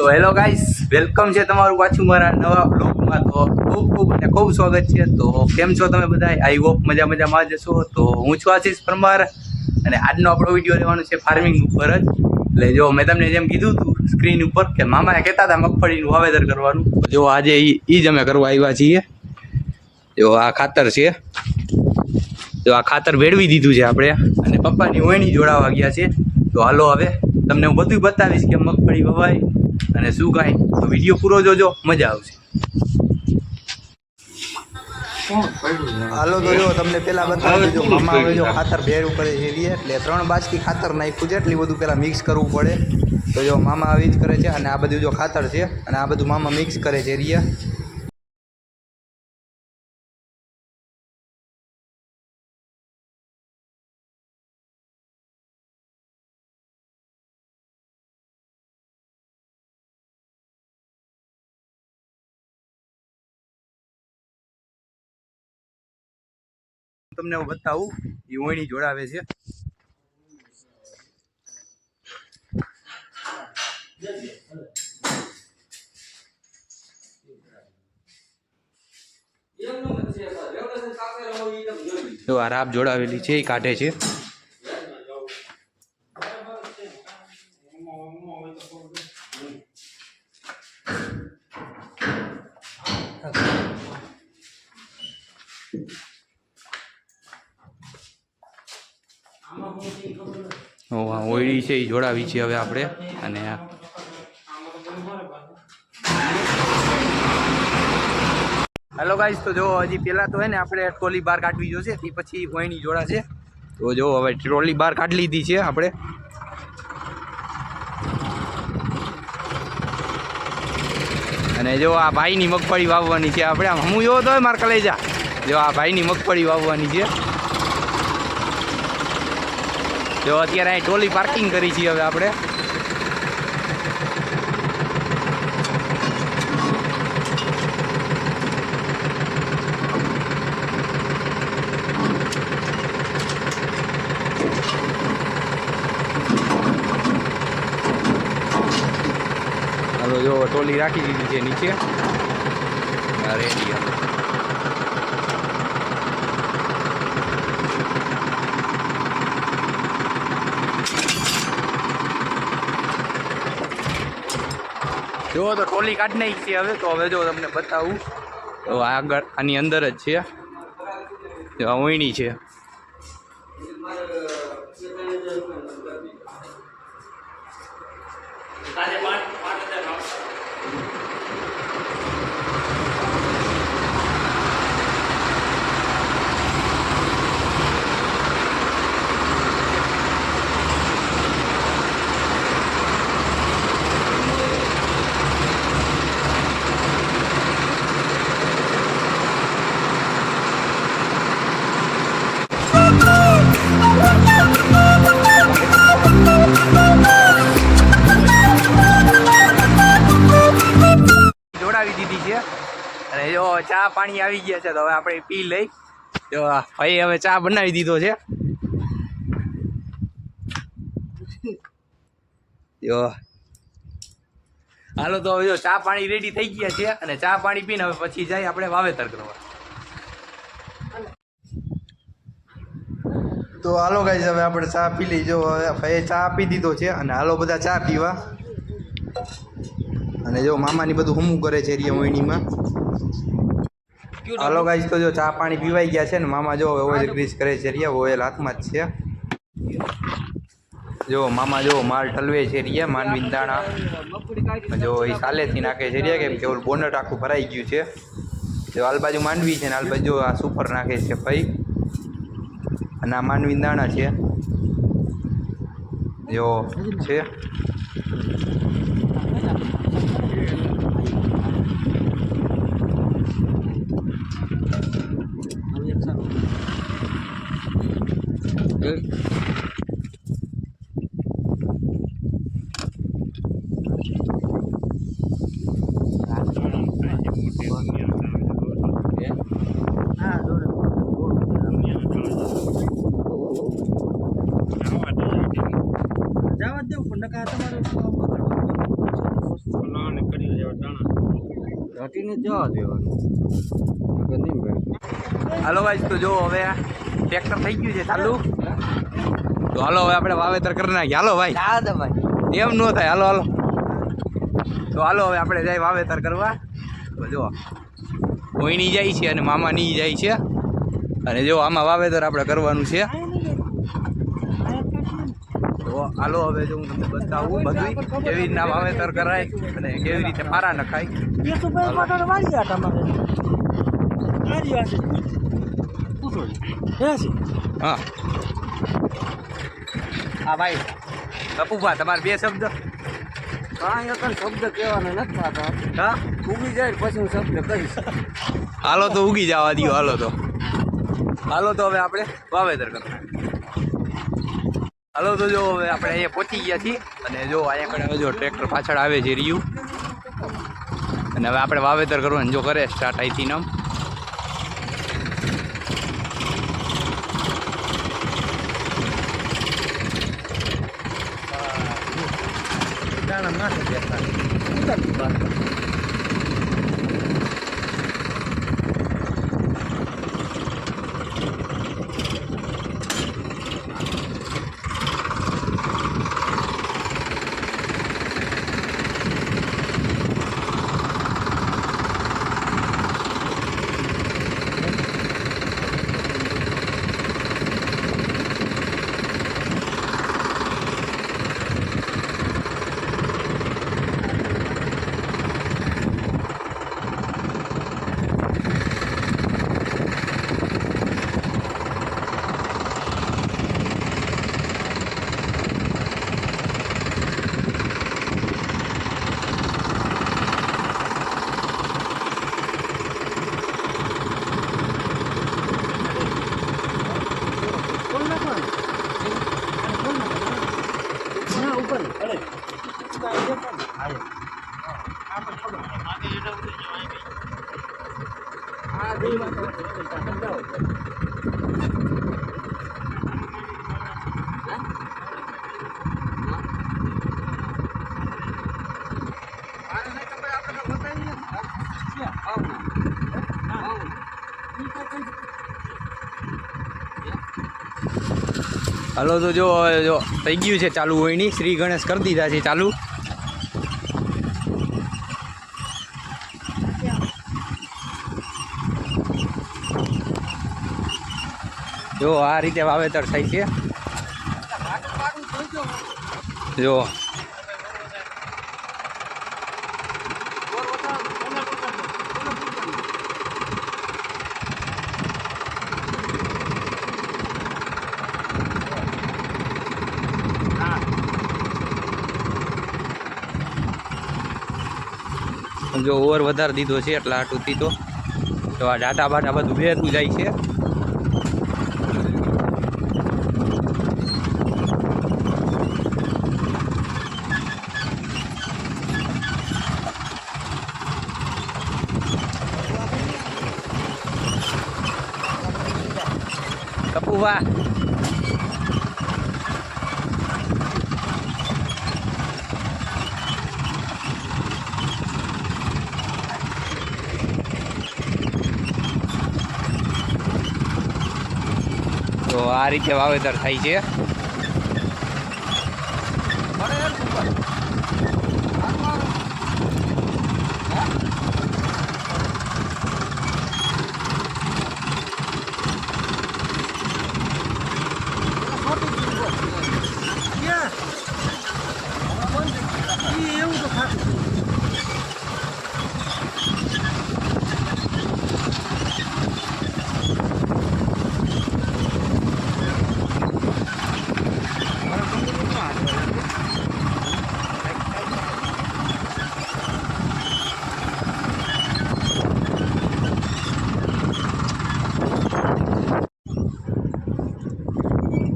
તો hello guys, welcome છે તમારું પાછું મારા નવા બ્લોગમાં. તો ખૂબ સ્વાગત છે. તો કેમ છો તમે બધા? આઈ હોપ મજામાં જશો. તો હું છું આશીષ પરમાર અને આજનો આપણો વિડીયો રહેવાનો છે ફાર્મિંગ ઉપર જ. એટલે જો મેં તમને જેમ કીધું હતું સ્ક્રીન ઉપર કે મામાએ કહેતા હતા મગફળીનું વાવેતર કરવાનું, જો આજે એ જ અમે કરવા આવ્યા છીએ. જો આ ખાતર છે, તો આ ખાતર ભેળવી દીધું છે આપણે અને પપ્પાની વહેણી જોડાવા ગયા છે. તો હાલો હવે તમને હું બધું બતાવીશ કે મગફળી વવાય અને શું કાંઈ. તો વિડીયો પૂરો જોજો, મજા આવશે. હાલો તો જો તમને પેલા બતાવી દીધું, મામા હવે જો ખાતર ભેળું કરે છે એટલે 3 બાજકી ખાતર નાખ્યું છે. એટલી બધું પેલા મિક્સ કરવું પડે. તો જો મામા આવી જ કરે છે અને આ બધું જો ખાતર છે અને આ બધું મામા મિક્સ કરે છે એરિયા. તમને હું બતાવું એ વણી જોડાવે છે. જો આ રાપ જોડાવેલી છે એ કાઢે છે. ઓયડી છે એ જોડાવી છે હવે આપણે. અને હેલો ગાઈસ, તો જો હજી પહેલાં તો હે ને આપણે ટ્રોલી બહાર કાઢવી જોશે, એ પછી વહેણી જોડાશે. તો જો હવે ટ્રોલી બહાર કાઢી લીધી છે આપણે. અને જો આ ભાઈની મગફળી વાવવાની છે આપણે. આમ હું જોવો તો મારા કલેજા, જો આ ભાઈની મગફળી વાવવાની છે. જો અત્યારે અહીં ટ્રોલી પાર્કિંગ કરી છે હવે આપણે. હવે જો ટ્રોલી રાખી દીધી છે નીચે રેડી. જો તો ટ્રોલી કાઢી નાખી છે હવે. તો હવે જો તમને બતાવું તો આગળ આની અંદર જ છે, જો વહેણી છે. જોડાવી દીધી છે અને જો ચા પાણી આવી ગયા છે. તો હવે આપણે પી લઈ. જો ભાઈ હવે ચા બનાવી દીધો છે. જો હાલો તો હવે જો ચા પાણી રેડી થઈ ગયા છે અને ચા પાણી પીને હવે પછી જાય આપણે વાવેતર કરવા. તો હાલો ગાઈસ, હવે આપણે ચા પી લઈ. જો હવે ભાઈએ ચા આપી દીધો છે અને હાલો બધા ચા પીવા. અને જો મામાની બધું હમું કરે છે એરિયા વહેણીમાં. હાલો ગાઈસ, તો જો ચા પાણી પીવાઈ ગયા છે ને મામા જો ઓઇલ ગ્રીસ કરે છે એરિયા. ઓઇલ હાથમાં જ છે. જો મામા જો માલ ઠલવે છે એરિયા. માંડવી દાણા જો એ સાલેથી નાખે છે એરિયા, કેમ કે ઓલું બોનટ આખું ભરાઈ ગયું છે. જો હાલ બાજુ માંડવી છે ને હાલ બાજુ જો આ સુપર નાખે છે ભાઈ. અને આ માંડવી દાણા છે જો છે. ઘટીને જવા દેવાનું. હાલો ભાઈ, તો જો હવે ટ્રેક્ટર થઈ ગયું છે ચાલુ, તો હાલો હવે આપણે વાવેતર કરી નાખીએ. હાલો ભાઈ, એમ ન થાય. હાલો હાલો, તો હાલો હવે આપણે જાય વાવેતર કરવા. તો જો કોઈની જાય છે અને મામા ની જાય છે, અને જો આમાં વાવેતર આપણે કરવાનું છે. તો હાલો હવે જો હું તમને બતાવું બધું કેવી રીતના વાવેતર કરાય અને કેવી રીતે પારા નખાય. હા હા ભાઈ કપૂભા, તમારે બે શબ્દ. કાંઈ એક શબ્દ કહેવાનો નથી થતા. હા, ઉગી જાય પછી હું શબ્દ કહીશ. હાલો તો ઉગી જવા દો. હાલો તો હવે આપણે વાવેતર કરવું. હાલો તો જો હવે આપણે અહીંયા પહોંચી ગયા છીએ, અને જો અહીંયા કಡೆ હવે જો ટ્રેક્ટર પાછળ આવે છે રહ્યું, અને હવે આપણે વાવેતર કરવાનું જો કરે સ્ટાર્ટ અહીંથી નામ. હાલો તો જો થઈ ગયું છે ચાલુ. હોય નહીં, શ્રી ગણેશ કરી દીધા છે ચાલુ. જો આ રીતે વાવેતર થાય છે. જો જો ઓવર વધારે દીધો છે એટલે આટુંથી તો આ ડાટા બાટા બધું બેતું જાય છે. કપૂભા, તો આ રીતે વાવેતર થાય છે.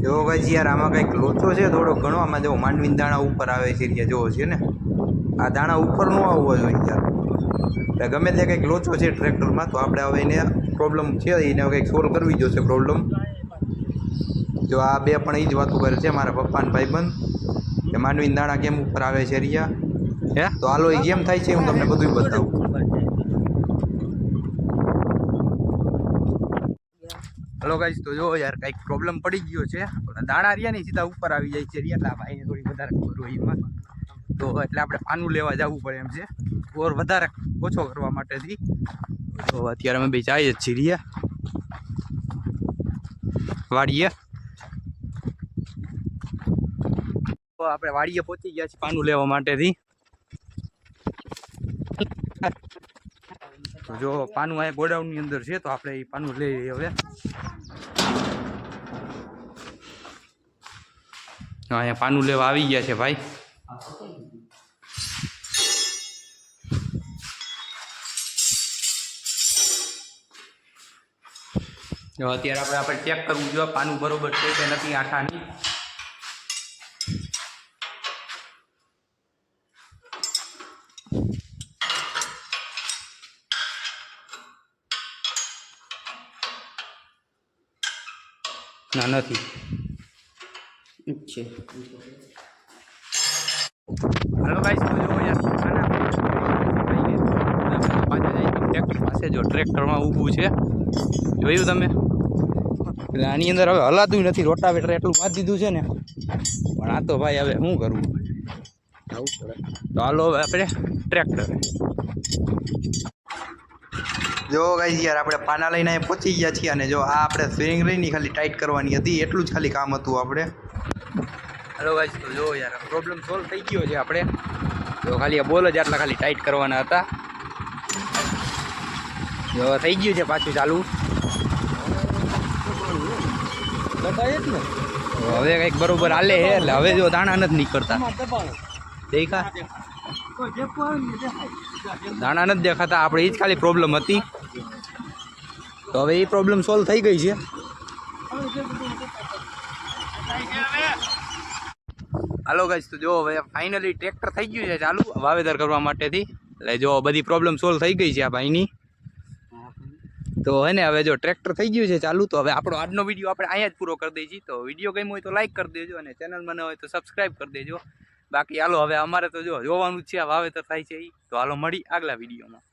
જો ભાઈ યાર આમાં કંઈક લોચો છે થોડો ઘણો. આમાં જો માંડવીના દાણા ઉપર આવે છે ત્યાં જોવો છે ને, આ દાણા ઉપર ન આવવો જોઈએ યાર. એટલે ગમે તે કંઈક લોચો છે ટ્રેક્ટરમાં, તો આપણે હવે એને પ્રોબ્લેમ છે એને કંઈક સોલ્વ કરવી જોશે પ્રોબ્લેમ. જો આ બે પણ એ જ વાતો કરે છે મારા પપ્પા અને ભાઈબંધ, કે માંડવીના દાણા કેમ ઉપર આવે છે રહ્યા. હે તો હાલો એ જેમ થાય છે હું તમને બધું બતાવું. હલો ગાઈસ, તો જો યાર કંઈક પ્રોબ્લેમ પડી ગયો છે. દાણા રહ્યા ને સીધા ઉપર આવી જાય છે એટલે ભાઈને થોડી વધારે ખબર હોય એમાં, તો એટલે આપણે પાનું લેવા જવું પડે એમ છે ઓર વધારે ઓછો કરવા માટેથી. તો અત્યારે અમે બે જઈએ જ છીએ વાડીએ. તો આપણે વાડીએ પહોંચી ગયા છીએ પાનું લેવા માટેથી. તો જો પાનું અહીંયા ગોડાઉનની અંદર છે તો આપણે એ પાનું લઈ લઈએ હવે. અહીંયા પાનું લેવા આવી ગયા છે ભાઈ. અત્યારે આપણે ચેક કરવું જોઈએ પાનું બરોબર છે કે નથી આઠાની. ના નથી. હાલો ગાઈસ, તો જો યાર પાછા જાય ટ્રેક્ટર પાસે. જો ટ્રેક્ટરમાં ઊભું છે, જોયું તમે? એટલે આની અંદર હવે હલાતું નથી, રોટાવેટર એટલું મારી દીધું છે ને. પણ આ તો ભાઈ હવે શું કરવું, તો હાલો હવે આપણે ટ્રેક્ટર. જો ગાઈસ યાર આપણે પાના લઈને પહોંચી ગયા છીએ અને જો આ આપણે સ્વિંગ લઈને ખાલી ટાઈટ કરવાની હતી, એટલું જ ખાલી કામ હતું આપણે. હલો ગાઈસ, તો જો યાર પ્રોબ્લેમ સોલ્વ થઈ ગયો છે આપણે. તો ખાલી આ બોલ જ આટલા ખાલી ટાઈટ કરવાના હતા. જો થઈ ગયું છે પાછું ચાલુ. હવે કંઈક બરોબર હાલે છે એટલે હવે જો દાણા નથી નીકળતા. દેખા દાણા નથી દેખાતા. આપણે એ જ ખાલી પ્રોબ્લેમ હતી, તો હવે એ પ્રોબ્લેમ સોલ્વ થઈ ગઈ છે. હાલો ગાઈસ, તો જો હવે ફાઇનલી ટ્રેક્ટર થઈ ગયું છે ચાલુ વાવેતર કરવા માટેથી. એટલે જો બધી પ્રોબ્લેમ સોલ્વ થઈ ગઈ છે આ ભાઈની. તો હે ને હવે જો ટ્રેક્ટર થઈ ગયું છે ચાલુ. તો હવે આપણો આજનો વિડીયો આપણે અહીંયા જ પૂરો કરી દઈએ છીએ. તો વિડીયો ગમ્યો હોય તો લાઈક કરી દેજો અને ચેનલમાં ન હોય તો સબસ્ક્રાઈબ કરી દેજો. બાકી હાલો હવે અમારે તો જો જોવાનું જ છે આ વાવેતર થાય છે એ. તો હાલો મળી આગલા વિડીયોમાં.